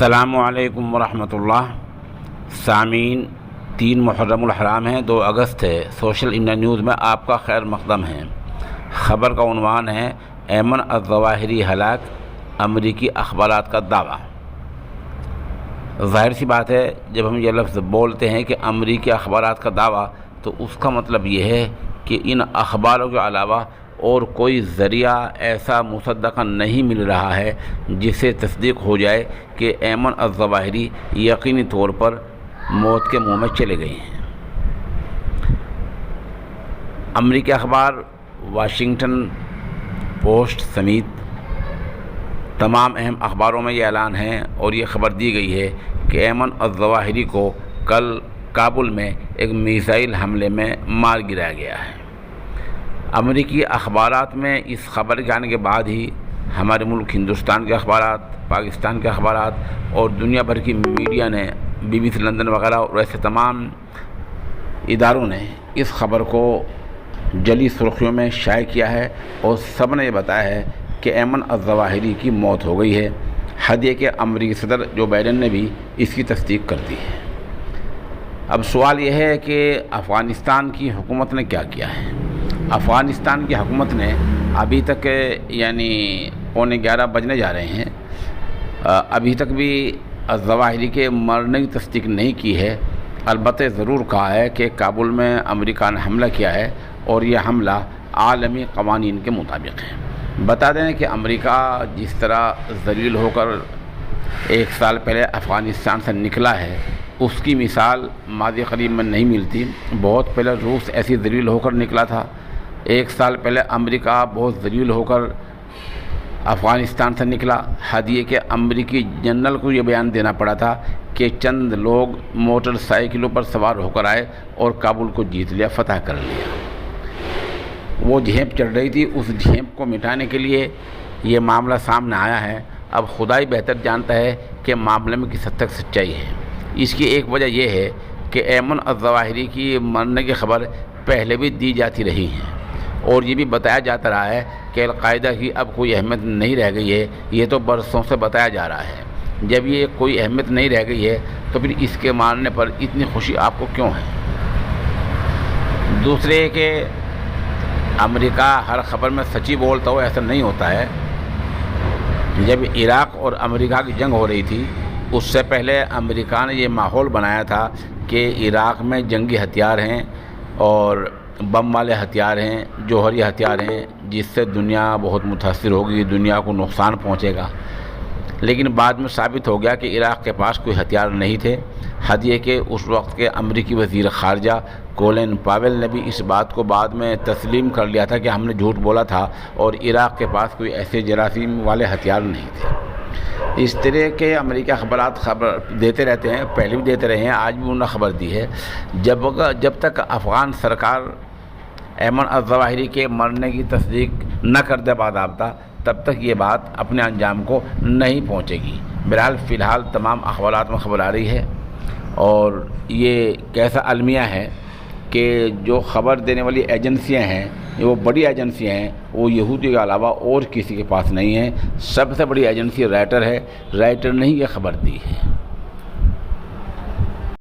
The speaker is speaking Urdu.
السلام علیکم ورحمۃ اللہ۔ سامعین، 3 محرم الحرام ہے، 2 اگست ہے۔ سوشل انڈیا نیوز میں آپ کا خیر مقدم ہے۔ خبر کا عنوان ہے ایمن الظواہری ہلاک، امریکی اخبارات کا دعویٰ۔ ظاہر سی بات ہے، جب ہم یہ لفظ بولتے ہیں کہ امریکی اخبارات کا دعویٰ، تو اس کا مطلب یہ ہے کہ ان اخباروں کے علاوہ اور کوئی ذریعہ ایسا مصدقہ نہیں مل رہا ہے جس سے تصدیق ہو جائے کہ ایمن الظواہری یقینی طور پر موت کے منہ میں چلے گئے ہیں۔ امریکی اخبار واشنگٹن پوسٹ سمیت تمام اہم اخباروں میں یہ اعلان ہے اور یہ خبر دی گئی ہے کہ ایمن الظواہری کو کل کابل میں ایک میزائل حملے میں مار گرایا گیا ہے۔ امریکی اخبارات میں اس خبر کے آنے کے بعد ہی ہمارے ملک ہندوستان کے اخبارات، پاکستان کے اخبارات اور دنیا بھر کی میڈیا نے، BBC لندن وغیرہ اور ایسے تمام اداروں نے اس خبر کو جلی سرخیوں میں شائع کیا ہے اور سب نے یہ بتایا ہے کہ ایمن الظواہری کی موت ہو گئی ہے۔ حد یہ کہ امریکی صدر جو بائیڈن نے بھی اس کی تصدیق کر دی ہے۔ اب سوال یہ ہے کہ افغانستان کی حکومت نے کیا کیا ہے؟ افغانستان کی حکومت نے ابھی تک یعنی 11:15 بجنے جا رہے ہیں، ابھی تک بھی الظواہری کے مرنے کی تصدیق نہیں کی ہے۔ البتہ ضرور کہا ہے کہ کابل میں امریکہ نے حملہ کیا ہے اور یہ حملہ عالمی قوانین کے مطابق ہے۔ بتا دیں کہ امریکہ جس طرح ذلیل ہو کر 1 سال پہلے افغانستان سے نکلا ہے، اس کی مثال ماضی قریب میں نہیں ملتی۔ بہت پہلے روس ایسی ذلیل ہو کر نکلا تھا۔ 1 سال پہلے امریکہ بہت ذلیل ہو کر افغانستان سے نکلا۔ حد یہ کہ امریکی جنرل کو یہ بیان دینا پڑا تھا کہ چند لوگ موٹر سائیکلوں پر سوار ہو کر آئے اور کابل کو جیت لیا، فتح کر لیا۔ وہ جھیپ چڑھ رہی تھی، اس جھیپ کو مٹانے کے لیے یہ معاملہ سامنے آیا ہے۔ اب خدا ہی بہتر جانتا ہے کہ معاملے میں کس حد تک سچائی ہے۔ اس کی ایک وجہ یہ ہے کہ ایمن الظواہری کی مرنے کی خبر پہلے بھی دی جاتی رہی ہے اور یہ بھی بتایا جاتا رہا ہے کہ القاعدہ کی اب کوئی اہمیت نہیں رہ گئی ہے۔ یہ تو برسوں سے بتایا جا رہا ہے۔ جب یہ کوئی اہمیت نہیں رہ گئی ہے تو پھر اس کے مارنے پر اتنی خوشی آپ کو کیوں ہے؟ دوسرے کہ امریکہ ہر خبر میں سچی بولتا ہو، ایسا نہیں ہوتا ہے۔ جب عراق اور امریکہ کی جنگ ہو رہی تھی، اس سے پہلے امریکہ نے یہ ماحول بنایا تھا کہ عراق میں جنگی ہتھیار ہیں اور بم والے ہتھیار ہیں، جوہری ہتھیار ہیں، جس سے دنیا بہت متاثر ہوگی، دنیا کو نقصان پہنچے گا۔ لیکن بعد میں ثابت ہو گیا کہ عراق کے پاس کوئی ہتھیار نہیں تھے۔ حد یہ کہ اس وقت کے امریکی وزیر خارجہ کولن پاول نے بھی اس بات کو بعد میں تسلیم کر لیا تھا کہ ہم نے جھوٹ بولا تھا اور عراق کے پاس کوئی ایسے جراثیم والے ہتھیار نہیں تھے۔ اس طرح کے امریکی اخبارات خبر دیتے رہتے ہیں، پہلے بھی دیتے رہے ہیں، آج بھی انہوں نے خبر دی ہے۔ جب تک افغان سرکار ایمن الظواہری کے مرنے کی تصدیق نہ کر دے باضابطہ، تب تک یہ بات اپنے انجام کو نہیں پہنچے گی۔ بہرحال فی الحال تمام اخبارات میں خبر آ رہی ہے اور یہ کیسا المیہ ہے کہ جو خبر دینے والی ایجنسیاں ہیں، وہ بڑی ایجنسیاں ہیں، وہ یہودی کے علاوہ اور کسی کے پاس نہیں ہیں۔ سب سے بڑی ایجنسی رائٹر ہے، رائٹر نے ہی یہ خبر دی ہے۔